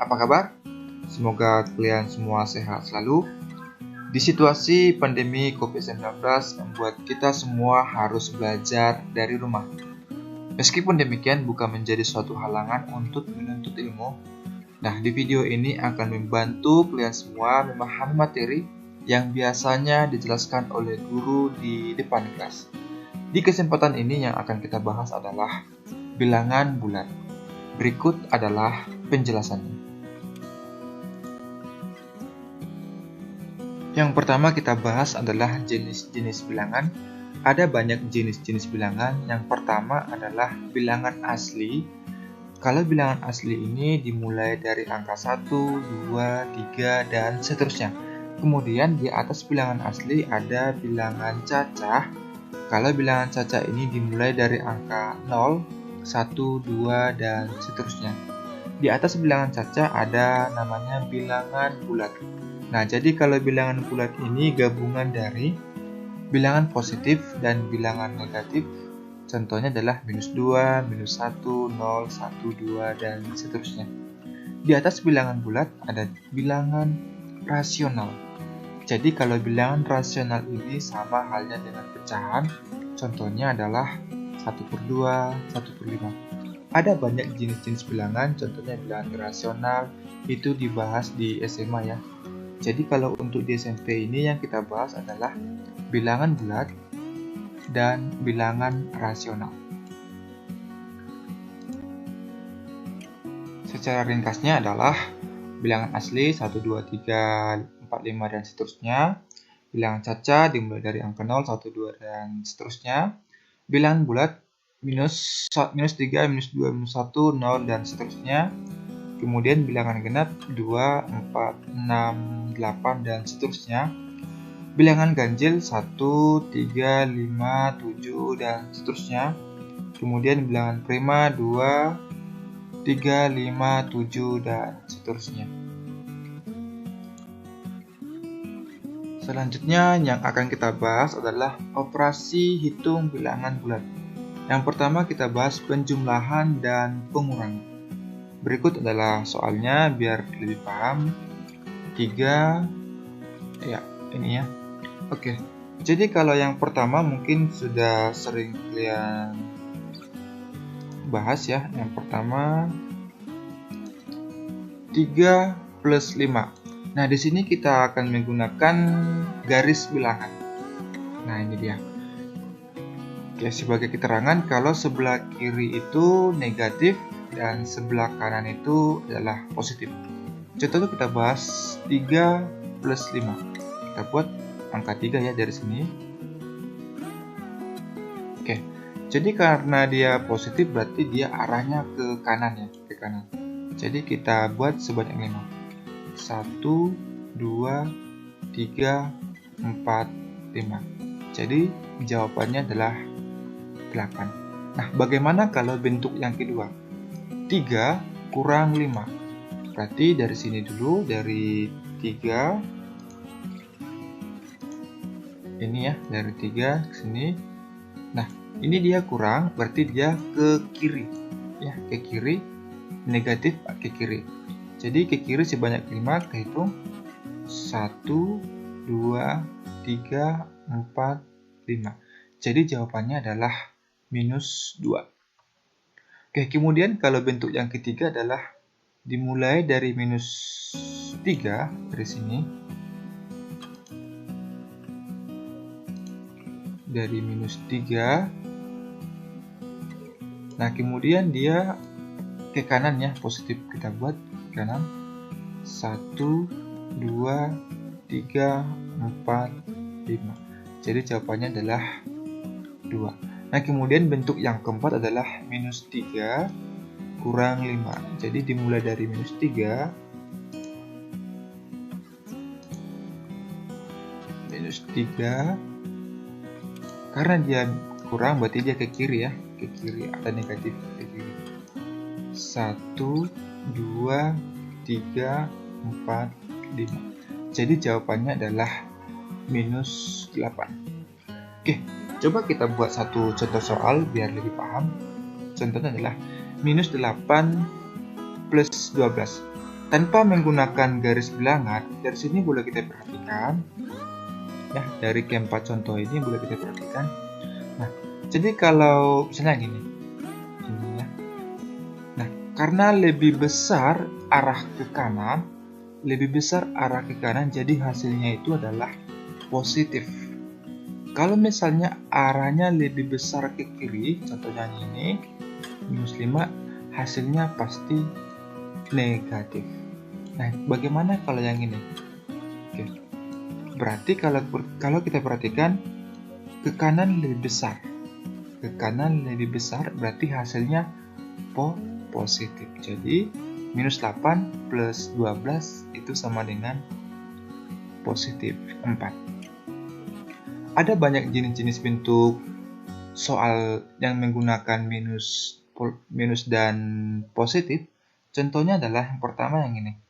apa kabar? Semoga kalian semua sehat selalu. Di situasi pandemi COVID-19 membuat kita semua harus belajar dari rumah. Meskipun demikian bukan menjadi suatu halangan untuk menuntut ilmu. Nah, di video ini akan membantu kalian semua memahami materi yang biasanya dijelaskan oleh guru di depan kelas. Di kesempatan ini yang akan kita bahas adalah bilangan bulat. Berikut adalah penjelasannya. Yang pertama kita bahas adalah jenis-jenis bilangan. Ada banyak jenis-jenis bilangan. Yang pertama adalah bilangan asli. Kalau bilangan asli ini dimulai dari angka 1, 2, 3, dan seterusnya. Kemudian di atas bilangan asli ada bilangan cacah. Kalau bilangan cacah ini dimulai dari angka 0, 1, 2, dan seterusnya. Di atas bilangan cacah ada namanya bilangan bulat. Nah, jadi kalau bilangan bulat ini gabungan dari bilangan positif dan bilangan negatif. Contohnya adalah minus 2, minus 1, 0, 1, 2, dan seterusnya. Di atas bilangan bulat ada bilangan rasional. Jadi kalau bilangan rasional ini sama halnya dengan pecahan. Contohnya adalah 1/2, 1/5. Ada banyak jenis-jenis bilangan, contohnya bilangan rasional, itu dibahas di SMA ya. Jadi kalau untuk di SMP ini yang kita bahas adalah bilangan bulat dan bilangan rasional. Secara ringkasnya adalah bilangan asli 1, 2, 3, 4, 5, dan seterusnya. Bilangan cacah dimulai dari angka 0, 1, 2, dan seterusnya. Bilangan bulat minus 3, minus 2, minus 1, 0, dan seterusnya. Kemudian bilangan genap 2, 4, 6, 8, dan seterusnya. Bilangan ganjil 1, 3, 5, 7, dan seterusnya. Kemudian bilangan prima 2, 3, 5, 7, dan seterusnya. Selanjutnya yang akan kita bahas adalah operasi hitung bilangan bulat. Yang pertama kita bahas penjumlahan dan pengurangan. Berikut adalah soalnya biar lebih paham. 3 ya, ini ya. Oke. Jadi kalau yang pertama mungkin sudah sering kalian bahas ya. Yang pertama 3 plus 5. Nah, di sini kita akan menggunakan garis bilangan. Nah, ini dia. Oke, sebagai keterangan kalau sebelah kiri itu negatif dan sebelah kanan itu adalah positif. Contohnya kita bahas 3 plus 5. Kita buat angka 3 ya dari sini. Oke, jadi karena dia positif berarti dia arahnya ke kanan ya, ke kanan. Jadi kita buat sebanyak 5. 1, 2, 3, 4, 5. Jadi jawabannya adalah 8. Nah, bagaimana kalau bentuk yang kedua? 3 kurang 5. Berarti dari sini dulu, dari 3. Ini ya, dari 3 ke sini. Nah, ini dia kurang, berarti dia ke kiri. Ya, ke kiri. Negatif ke kiri. Jadi ke kiri sebanyak 5, kita hitung 1, 2, 3, 4, 5. Jadi jawabannya adalah minus 2. Oke, kemudian kalau bentuk yang ketiga adalah dimulai dari minus 3, dari sini. Dari minus 3. Nah, kemudian dia ke kanan ya, positif kita buat kanan. 1, 2, 3, 4, 5. Jadi jawabannya adalah 2. Nah, kemudian bentuk yang keempat adalah minus 3 kurang 5. Jadi dimulai dari minus 3. Minus 3. Karena dia kurang berarti dia ke kiri ya. Ke kiri, ada negatif ke kiri. 1, 2, 3, 4, 5. Jadi jawabannya adalah minus 8. Oke, coba kita buat satu contoh soal biar lebih paham. Contohnya adalah minus 8 plus 12. tanpa menggunakan garis bilangan. Dari sini boleh kita perhatikan ya, dari keempat contoh ini boleh kita perhatikan. Nah, jadi kalau misalnya gini ya. Nah, karena lebih besar arah ke kanan, jadi hasilnya itu adalah positif. Kalau misalnya arahnya lebih besar ke kiri, contohnya ini -5, hasilnya pasti negatif. Nah, bagaimana kalau yang ini? Oke. Berarti kalau kita perhatikan ke kanan lebih besar, berarti hasilnya positif. Jadi -8 plus 12 itu sama dengan positif 4. Ada banyak jenis-jenis bentuk soal yang menggunakan minus dan positif. Contohnya adalah yang pertama yang ini.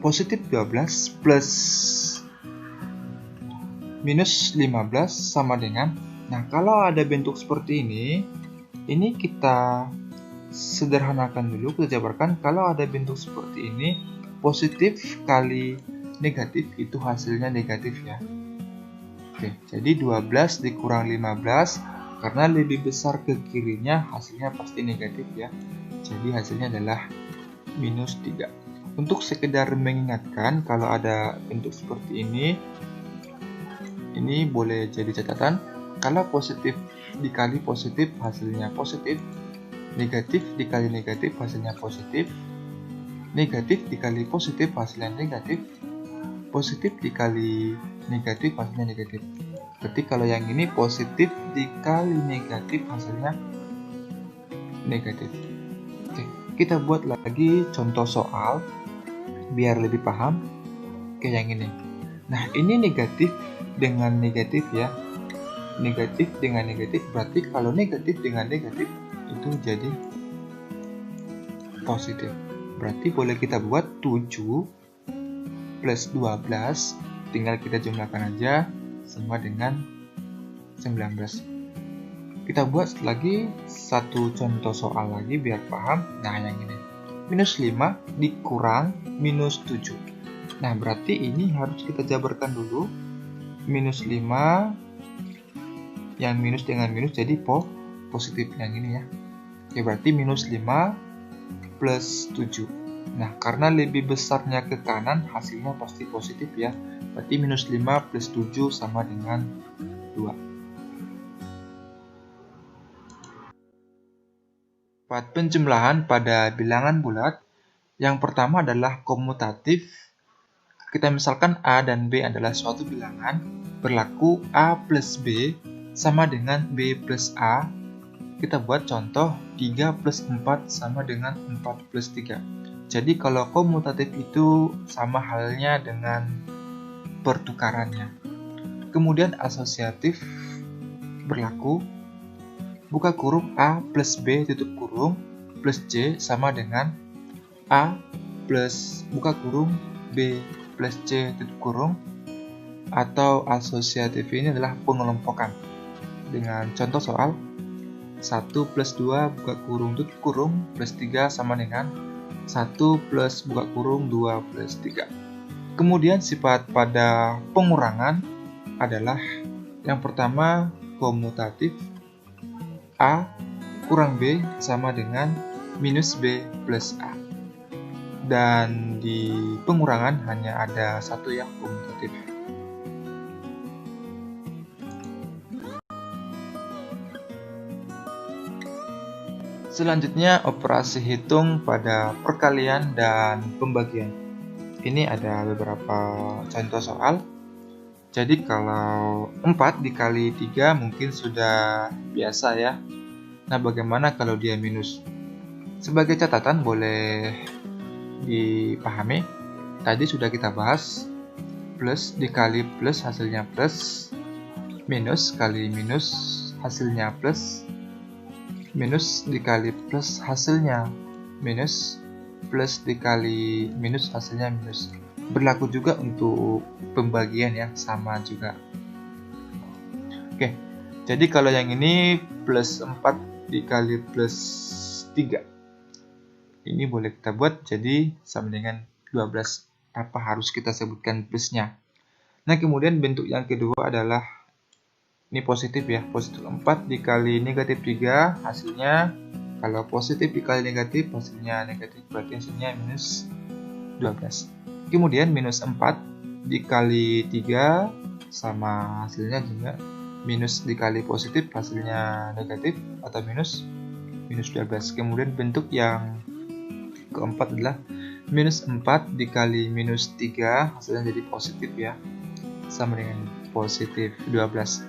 Positif 12 plus -15 sama dengan. Nah, kalau ada bentuk seperti ini kita sederhanakan dulu, kita jabarkan. Kalau ada bentuk seperti ini, positif kali negatif itu hasilnya negatif ya. Oke, jadi 12 dikurang 15, karena lebih besar ke kirinya hasilnya pasti negatif ya. Jadi hasilnya adalah -3. Untuk sekedar mengingatkan, kalau ada bentuk seperti ini boleh jadi catatan. Kalau positif dikali positif hasilnya positif, negatif dikali negatif hasilnya positif, negatif dikali positif hasilnya negatif, positif dikali negatif hasilnya negatif. Berarti kalau yang ini positif dikali negatif hasilnya negatif. Oke, kita buat lagi contoh soal biar lebih paham. Oke, yang ini. Nah, ini negatif dengan negatif ya. Negatif dengan negatif, berarti kalau negatif dengan negatif itu jadi positif. Berarti boleh kita buat 7 plus 12, tinggal kita jumlahkan aja, sama dengan 19. Kita buat lagi satu contoh soal lagi biar paham. Nah, yang ini. -5 dikurang -7. Nah, berarti ini harus kita jabarkan dulu. -5 yang minus dengan minus jadi positif yang ini ya. Oke, berarti -5 plus 7. Nah, karena lebih besarnya ke kanan, hasilnya pasti positif ya. Berarti -5 plus 7 sama dengan 2. Penjumlahan pada bilangan bulat. Yang pertama adalah komutatif. Kita misalkan A dan B adalah suatu bilangan, berlaku A plus B sama dengan B plus A. Kita buat contoh 3 plus 4 sama dengan 4 plus 3. Jadi kalau komutatif itu sama halnya dengan pertukarannya. Kemudian asosiatif berlaku, buka kurung A plus B tutup kurung plus C sama dengan A plus buka kurung B plus C tutup kurung. Atau asosiatif ini adalah pengelompokan. Dengan contoh soal 1 plus 2 buka kurung tutup kurung plus 3 sama dengan 1 plus buka kurung 2 plus 3. Kemudian sifat pada pengurangan adalah yang pertama komutatif, A kurang B sama dengan minus B plus A. Dan di pengurangan hanya ada satu yang komutatif. Selanjutnya operasi hitung pada perkalian dan pembagian. Ini ada beberapa contoh soal. Jadi kalau 4 dikali 3 mungkin sudah biasa ya. Nah, bagaimana kalau dia minus? Sebagai catatan boleh dipahami. Tadi sudah kita bahas, plus dikali plus hasilnya plus, minus kali minus hasilnya plus, minus dikali plus hasilnya minus, plus dikali minus hasilnya minus. Berlaku juga untuk pembagian ya, sama juga. Oke, jadi kalau yang ini plus 4 dikali plus 3. Ini boleh kita buat jadi sama dengan 12. Apa harus kita sebutkan plusnya? Nah, kemudian bentuk yang kedua adalah ini positif ya. Positif 4 dikali negatif 3 hasilnya, kalau positif dikali negatif hasilnya negatif, berarti hasilnya minus 12. Kemudian minus 4 dikali 3 sama hasilnya juga minus dikali positif hasilnya negatif atau minus 12. Kemudian bentuk yang keempat adalah minus 4 dikali minus 3 hasilnya jadi positif ya, sama dengan positif 12.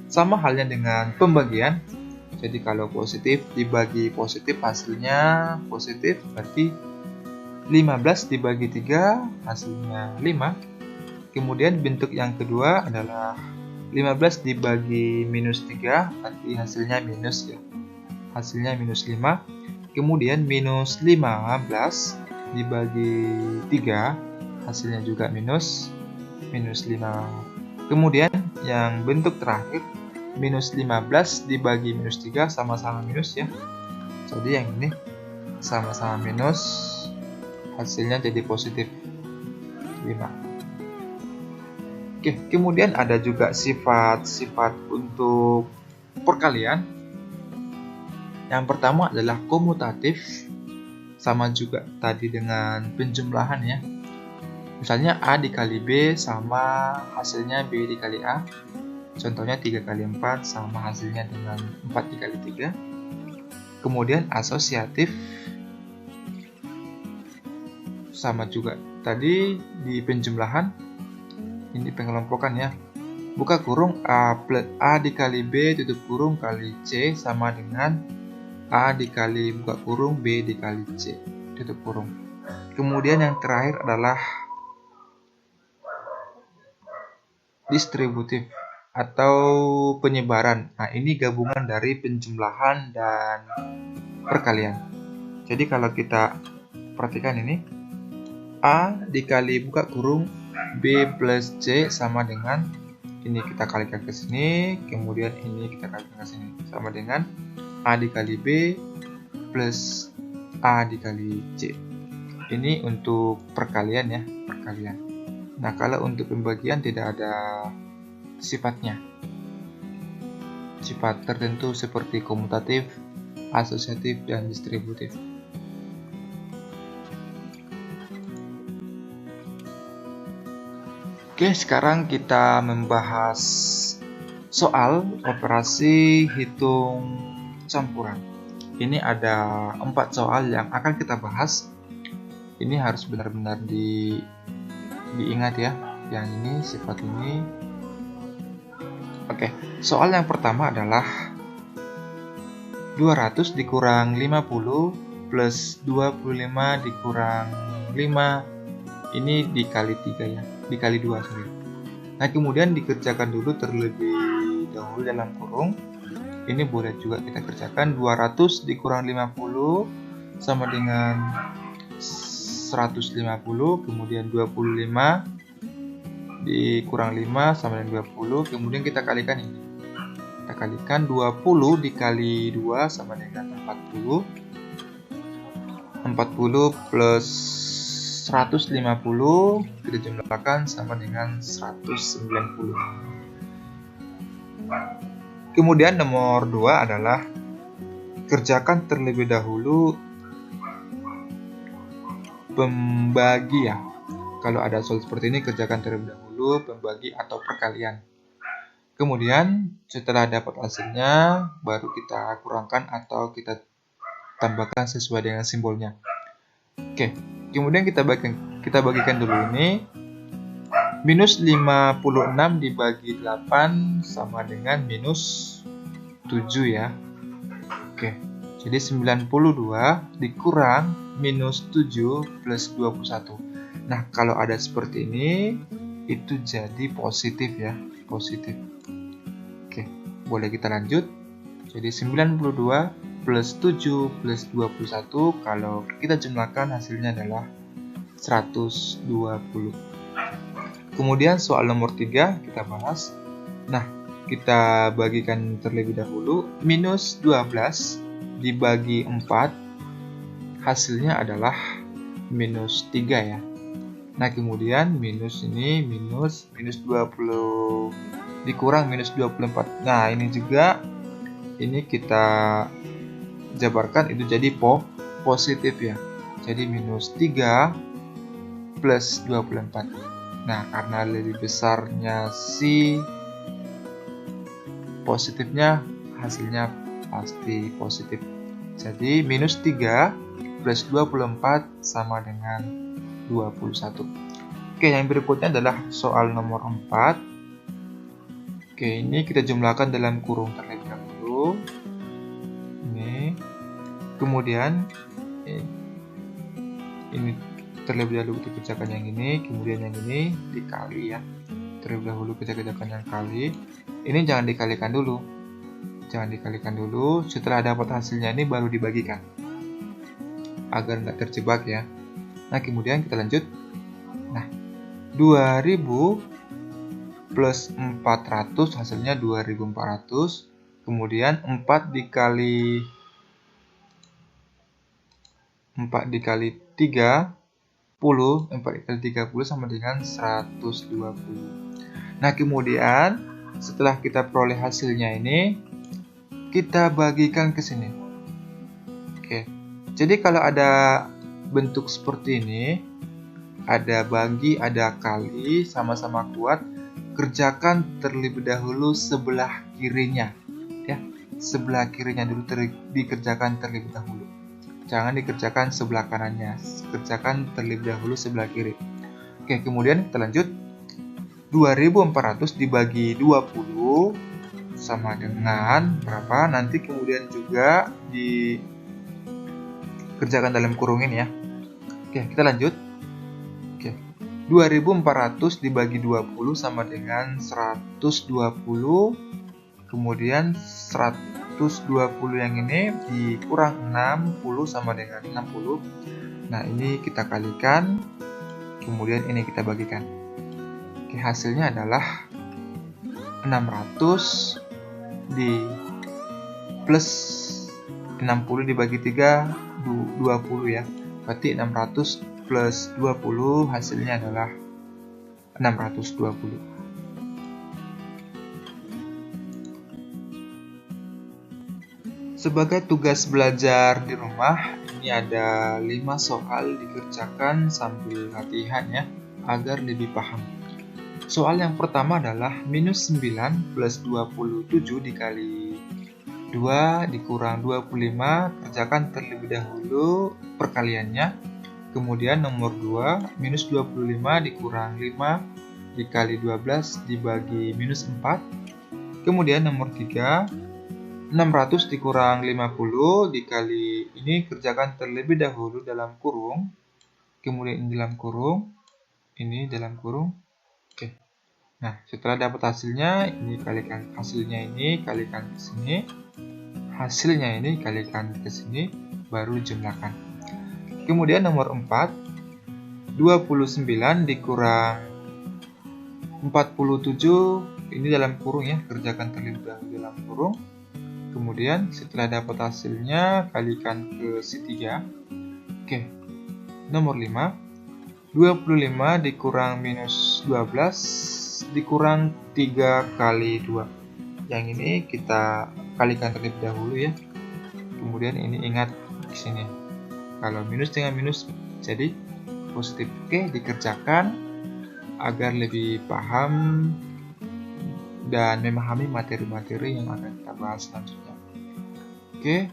Sama halnya dengan pembagian. Jadi kalau positif dibagi positif hasilnya positif, berarti 15 dibagi 3 hasilnya 5. Kemudian bentuk yang kedua adalah 15 dibagi minus 3, berarti hasilnya minus ya. Hasilnya minus 5. Kemudian minus 15 dibagi 3, hasilnya juga minus 5. Kemudian yang bentuk terakhir, minus 15 dibagi minus 3 sama-sama minus ya. Jadi yang ini sama-sama minus, hasilnya jadi positif 5. Oke, kemudian ada juga sifat-sifat untuk perkalian. Yang pertama adalah komutatif, sama juga tadi dengan penjumlahan ya. Misalnya A dikali B sama hasilnya B dikali A. Contohnya 3 kali 4 sama hasilnya dengan 4 dikali 3. Kemudian asosiatif, sama juga tadi di penjumlahan. Ini pengelompokan ya. Buka kurung A plus A dikali B tutup kurung kali C sama dengan A dikali buka kurung B dikali C tutup kurung. Kemudian yang terakhir adalah distributif atau penyebaran. Nah, ini gabungan dari penjumlahan dan perkalian. Jadi kalau kita perhatikan ini, A dikali buka kurung B plus C sama dengan ini kita kalikan ke sini, kemudian ini kita kalikan ke sini sama dengan A dikali B plus A dikali C. Ini untuk perkalian ya, perkalian. Nah, kalau untuk pembagian tidak ada sifatnya. Sifat tertentu seperti komutatif, asosiatif, dan distributif. Oke, sekarang kita membahas soal operasi hitung campuran. Ini ada 4 soal yang akan kita bahas. Ini harus benar-benar diingat ya. Yang ini, sifat ini. Oke, soal yang pertama adalah 200 dikurang 50 plus 25 dikurang 5. Ini dikali 3 ya. Dikali 2 sorry. Nah, kemudian dikerjakan dulu terlebih dahulu dalam kurung. Ini boleh juga kita kerjakan. 200 dikurang 50 sama dengan 150, kemudian 25 dikurang 5 sama dengan 20, kemudian kita kalikan ini. Kita kalikan 20 dikali 2 sama dengan 40. 40 plus 150 kita jumlahkan sama dengan 190. Kemudian nomor 2 adalah kerjakan terlebih dahulu pembagi ya. Kalau ada soal seperti ini, kerjakan terlebih dahulu pembagi atau perkalian. Kemudian setelah dapat hasilnya, baru kita kurangkan atau kita tambahkan sesuai dengan simbolnya. Oke. Kemudian kita bagikan dulu ini. Minus 56 dibagi 8 sama dengan minus 7 ya. Oke. Jadi 92 dikurang minus 7 plus 21. Nah, kalau ada seperti ini, itu jadi positif ya. Positif. Oke. Boleh kita lanjut. Jadi 92 plus 7 plus 21, kalau kita jumlahkan hasilnya adalah 120. Kemudian soal nomor 3 kita bahas. Nah, kita bagikan terlebih dahulu. Minus 12 dibagi 4, hasilnya adalah minus 3 ya. Nah, kemudian minus ini, minus 20 dikurang minus 24. Nah, ini juga, ini kita jabarkan itu jadi positif ya. Jadi minus 3 plus 24. Nah, karena lebih besarnya si positifnya, hasilnya pasti positif. Jadi minus 3 plus 24 sama dengan 21. Oke, yang berikutnya adalah soal nomor 4. Oke, ini kita jumlahkan dalam kurung terlebih dahulu. Ini. Kemudian ini terlebih dahulu kita kerjakan yang ini, kemudian yang ini dikali ya. Terlebih dahulu kita kerjakan yang kali. Ini jangan dikalikan dulu. Jangan dikalikan dulu, setelah dapat hasilnya ini baru dibagikan. Agar nggak terjebak ya. Nah, kemudian kita lanjut. Nah, 2000 plus 400 hasilnya 2400. Kemudian 4 dikali 30, 4 dikali 30 sama dengan 120. Nah, kemudian setelah kita peroleh hasilnya ini, kita bagikan ke sini. Oke. Jadi kalau ada bentuk seperti ini, ada bagi, ada kali, sama-sama kuat, kerjakan terlebih dahulu sebelah kirinya. Ya, sebelah kirinya dulu dikerjakan terlebih dahulu. Jangan dikerjakan sebelah kanannya. Kerjakan terlebih dahulu sebelah kiri. Oke, kemudian kita lanjut. 2400 dibagi 20 sama dengan berapa? Nanti kemudian juga dikerjakan dalam kurung ini ya. Oke, kita lanjut. Oke. 2400 dibagi 20 sama dengan 120. Kemudian 120 yang ini dikurang 60 sama dengan 60. Nah, ini kita kalikan. Kemudian ini kita bagikan. Oke, hasilnya adalah 600 di plus 60 dibagi 3, 20 ya. Berarti 600 plus 20 hasilnya adalah 620. Sebagai tugas belajar di rumah, ini ada 5 soal dikerjakan sambil latihan ya, agar lebih paham. Soal yang pertama adalah minus 9 plus 27 dikali 2 dikurang 25, kerjakan terlebih dahulu perkaliannya. Kemudian nomor 2, minus 25 dikurang 5 dikali 12 dibagi minus 4. Kemudian nomor 3, 600 dikurang 50 dikali, ini kerjakan terlebih dahulu dalam kurung. Kemudian ini dalam kurung, ini dalam kurung. Oke. Nah, setelah dapat hasilnya, ini kalikan hasilnya ini kalikan ke sini. Hasilnya ini kalikan ke sini, baru jumlahkan. Kemudian nomor 4, 29 dikurang 47, ini dalam kurung ya, kerjakan terlebih dahulu dalam kurung. Kemudian setelah dapat hasilnya, kalikan ke si 3. Oke. Nomor 5, 25 dikurang minus 12 dikurang 3 kali 2. Yang ini kita kalikan terlebih dahulu ya. Kemudian ini ingat di sini. Kalau minus dengan minus jadi positif. Oke, dikerjakan agar lebih paham dan memahami materi-materi yang akan kita bahas selanjutnya. Oke,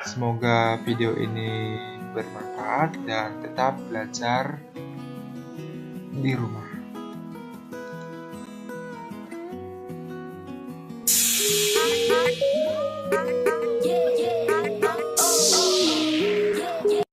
semoga video ini bermanfaat dan tetap belajar di rumah.